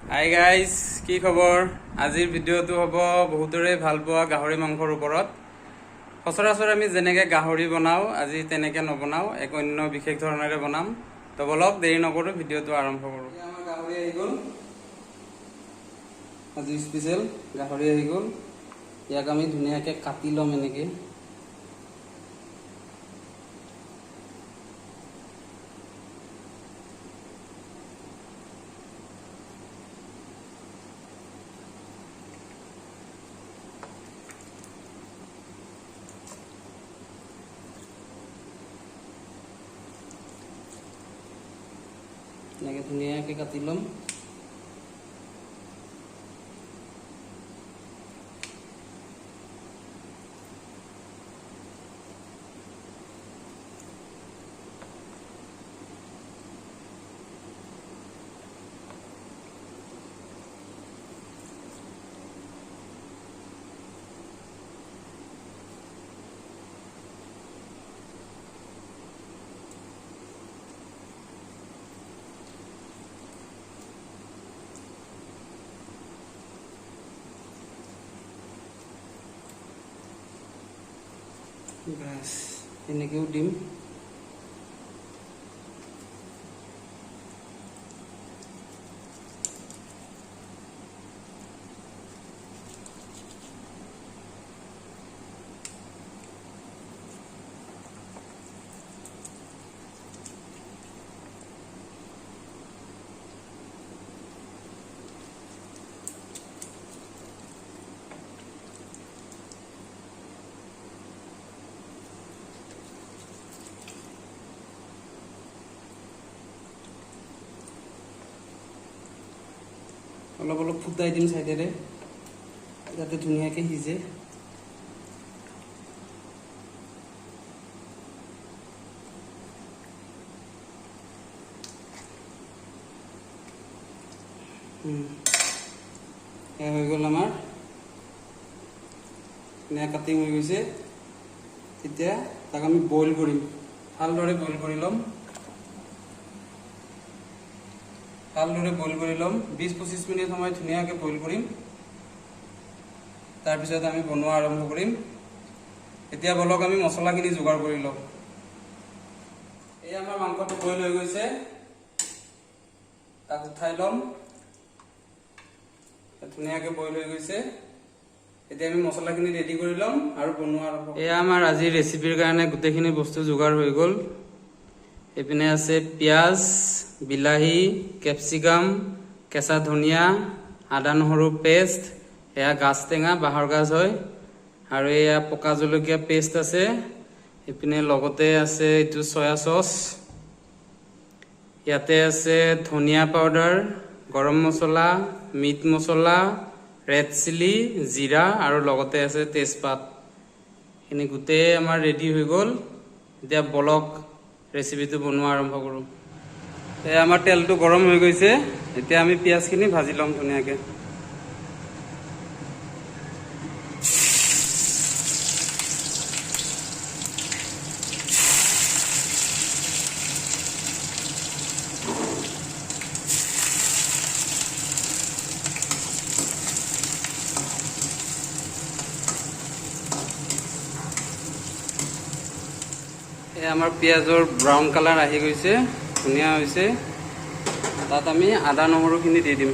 Hi guys, কি খবৰ? আজিৰ ভিডিঅ'টো হ'ব বহুতৰে ভাল পোৱা গাহৰি মাংসৰ ওপৰত। সচৰাচৰ আমি যেনেকৈ গাহৰি বনাওঁ, আজি তেনেকৈ নবনাওঁ, এক অন্য বিশেষ ধৰণেৰে বনাম। তো বলক দেৰি নকৰোঁ, ভিডিঅ'টো আৰম্ভ কৰোঁ। আমাৰ গাহৰি আহি গ'ল, আজি স্পেচিয়েল গাহৰি আহি গ'ল। ইয়াক আমি ধুনীয়াকৈ কাটি ল'ম এনেকৈ। এনেকৈ ধুনীয়াকৈ কাটি ল'ম। বাস এনেকৈও দিম। অলপ অলপ ফুটাই দিম চাইডেৰে, যাতে ধুনীয়াকৈ সিজে। এয়া হৈ গ'ল আমাৰ, ধুনীয়া কাটিং হৈ গৈছে। এতিয়া তাক আমি বইল কৰিম, ভালদৰে বইল কৰি ল'ম। ভালদৰে বইল কৰি ল'ম, 20-25 মিনিট সময় ধুনীয়াকৈ বইল কৰিম। তাৰপিছত আমি বনোৱা আৰম্ভ কৰিম। এতিয়া বলক আমি মছলাখিনি যোগাৰ কৰি লওঁ। এই আমাৰ মাংসটো বইল হৈ গৈছে, তাক উঠাই ল'ম। ধুনীয়াকৈ বইল হৈ গৈছে। এতিয়া আমি মছলাখিনি ৰেডি কৰি ল'ম আৰু বনোৱা আৰম্ভ কৰিম। এয়া আমাৰ আজিৰ ৰেচিপিৰ কাৰণে গোটেইখিনি বস্তু যোগাৰ হৈ গ'ল। এইপিনে আছে পিঁয়াজ, বিলাহী, কেপচিকাম, কেঁচা ধনিয়া, আদা নহৰু পেষ্ট, এয়া গাজ টেঙা, বাঁহৰ গাজ হয়, আৰু এয়া পকা জলকীয়া পেষ্ট আছে। এইপিনে লগতে আছে এইটো চয়া চচ, ইয়াতে আছে ধনিয়া পাউডাৰ, গৰম মছলা, মিট মছলা, ৰেড চিলি, জিৰা, আৰু লগতে আছে তেজপাত। এইখিনি গোটেই আমাৰ ৰেডি হৈ গ'ল। এতিয়া বলক ৰেচিপিটো বনোৱা আৰম্ভ কৰোঁ। এয়া আমাৰ তেলটো গৰম হৈ গৈছে। এতিয়া আমি পিঁয়াজখিনি ভাজি ল'ম ধুনীয়াকৈ। আমাৰ পিঁয়াজৰ ব্ৰাউন কালাৰ আহি গৈছে, ধুনীয়া হৈছে। তাত আমি আদা নহৰুখিনি দি দিম।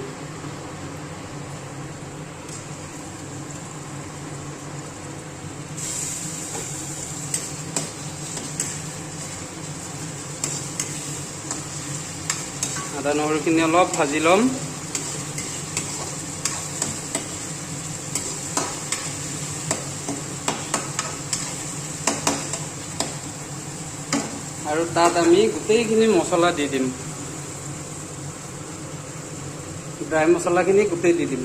আদা নহৰুখিনি অলপ ভাজি ল'ম। আৰু তাত আমি গোটেইখিনি মছলা দি দিম, ড্ৰাই মছলাখিনি গোটেই দি দিম।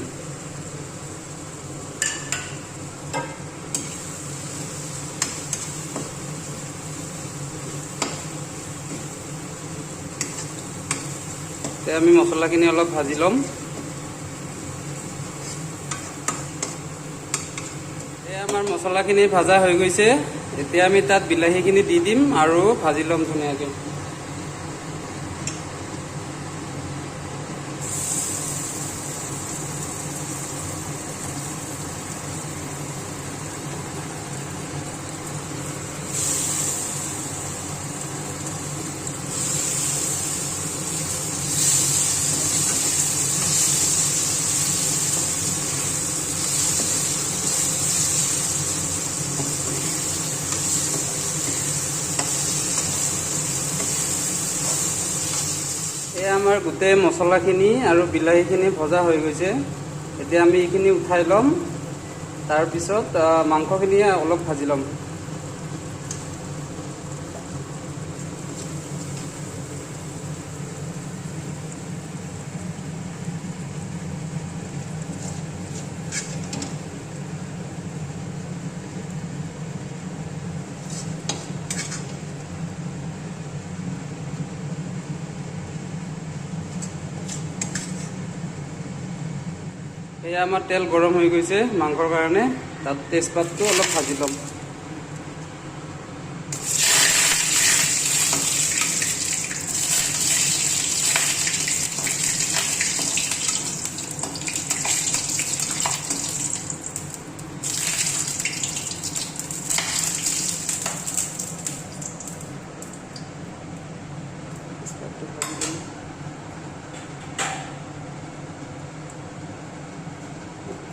এতিয়া আমি মছলাখিনি অলপ ভাজি ল'ম। আমাৰ মছলাখিনি ভাজা হৈ গৈছে। এতিয়া আমি তাত বিলাহীখিনি দি দিম আৰু ভাজি ল'ম ধুনীয়াকৈ। এয়া আমাৰ গোটেই মছলাখিনি আৰু বিলাহীখিনি ভজা হৈ গৈছে। এতিয়া আমি এইখিনি উঠাই ল'ম, তাৰপিছত মাংসখিনি অলপ ভাজি ল'ম। এয়া আমাৰ তেল গৰম হৈ গৈছে মাংসৰ কাৰণে, তাত তেজপাতটো অলপ ভাজি ল'ম।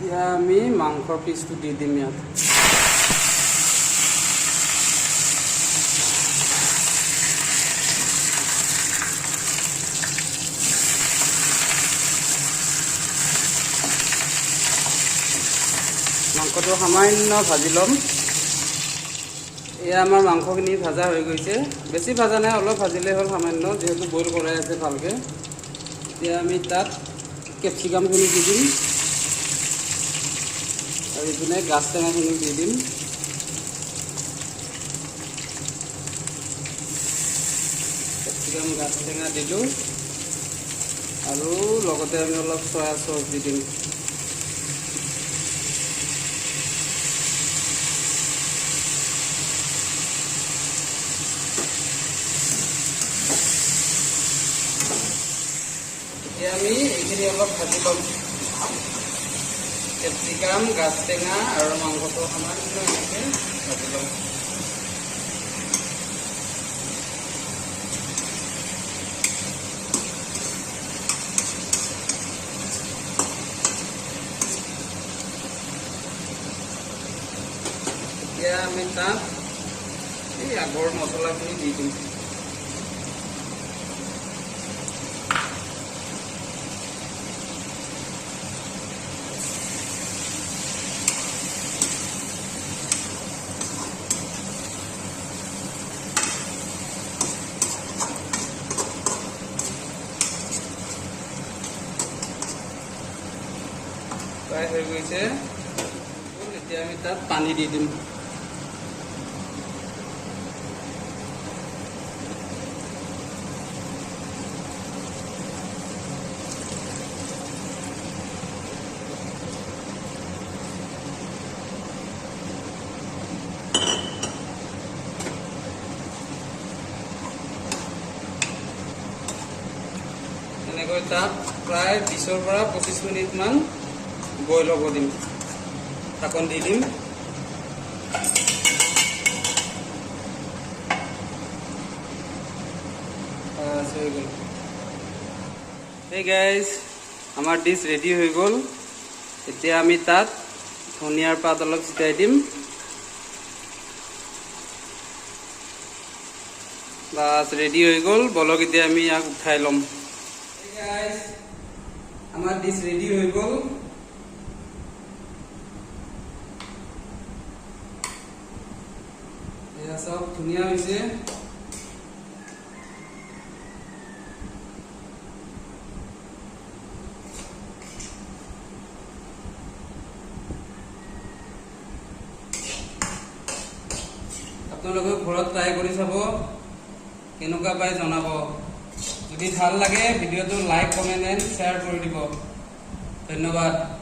এতিয়া আমি মাংসৰ পিচটো দি দিম ইয়াত। মাংসটো সামান্য ভাজি ল'ম। এয়া আমাৰ মাংসখিনি ভাজা হৈ গৈছে, বেছি ভাজা নাই, অলপ ভাজিলে হ'ল সামান্য, যিহেতু বইল কৰাই আছে ভালকৈ। এতিয়া আমি তাত কেপচিকামখিনি দি দিম আৰু এইপিনে গাজ টেঙাখিনি দি দিম। কেপচিকাম গাজ টেঙা দিলোঁ আৰু লগতে আমি অলপ চয়া চচ দি দিম। এতিয়া আমি এইখিনি অলপ ভাজি ল'ম। কেপচিকাম, গাজ টেঙা আৰু মাংসটো সামান্য এনেকৈ ভাজি ল'ম। এতিয়া আমি তাত এই আগৰ মছলাখিনি দি দিম। ফ্ৰাই হৈ গৈছে, এতিয়া আমি তাত পানী দি দিম। এনেকৈ তাত প্ৰায় 20 পৰা 25 মিনিটমান বইল হ'ব দিম। ঢাকন দি দিম। হৈ গ'ল। এই গাইজ, আমাৰ ডিছ ৰেডি হৈ গ'ল। এতিয়া আমি তাত ধনিয়াৰ পাত অলপ ছিটাই দিম। বাছ ৰেডি হৈ গ'ল, বলক এতিয়া আমি ইয়াক উঠাই ল'ম। এই গাইজ, আমাৰ ডিছ ৰেডি হৈ গ'ল। এয়া চব ধুনীয়া হৈছে। আপোনালোকে ঘৰত ট্ৰাই কৰি চাব, কেনেকুৱা পাই জনাব। যদি ভাল লাগে ভিডিঅ'টো লাইক, কমেণ্ট এণ্ড শ্বেয়াৰ কৰি দিব। ধন্যবাদ।